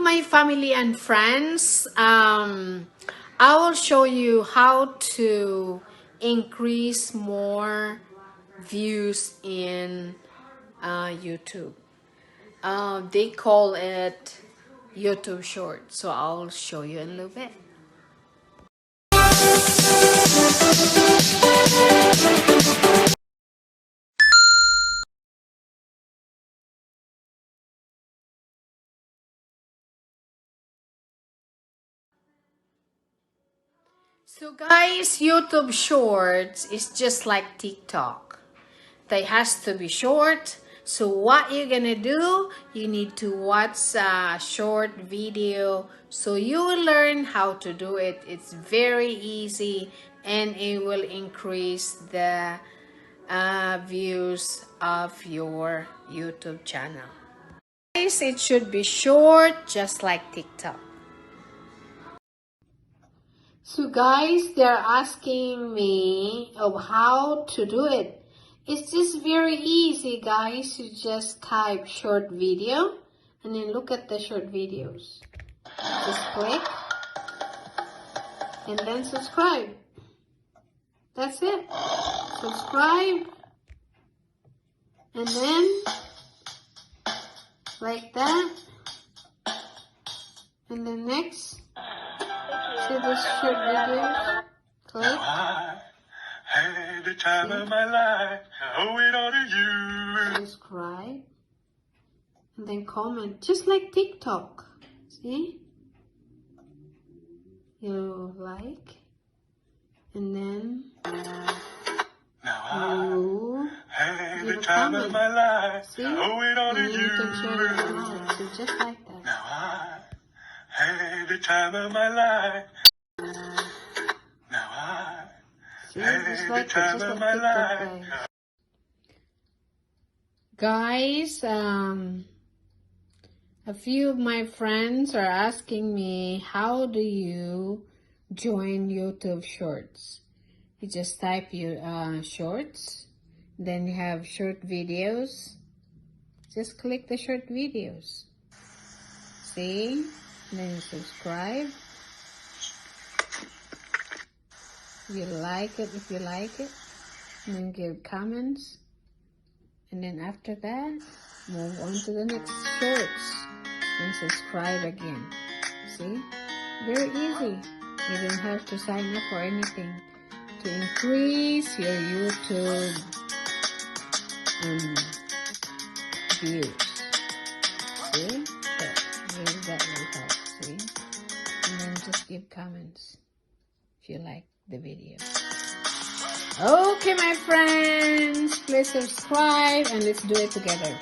my family and friends. I will show you how to increase more views in YouTube. They call it YouTube Short. So I'll show you in a little bit. So guys, YouTube Shorts is just like TikTok. They has to be short. So what you're gonna do, you need to watch a short video so you will learn how to do it. It's very easy and it will increase the views of your YouTube channel. Guys, it should be short just like TikTok. So guys, they're asking me of how to do it. It's just very easy, guys. You just type short video and then look at the short videos. Just click and then subscribe. That's it. Subscribe and then like that. And then next. See this short videos? Click. Had the time of my life. I owe it all to you. Subscribe. And then comment. Just like TikTok. See? You like. And then you had give the a time comment. of my life. See? I owe it all And to then you can share it you. online. So just like that. Now I had the time of my life. Now I See? Just like that. Just like TikTok, guys. A few of my friends are asking me, how do you join YouTube Shorts? You just type your shorts, then you have short videos. Just click the short videos. See? Then you subscribe. You like it if you like it. And then give comments. And then after that, move on to the next shorts. And subscribe again. See? Very easy. You don't have to sign up for anything to increase your YouTube views. See? That will help. See? And then just give comments if you like the video. Okay, my friends, please subscribe and let's do it together.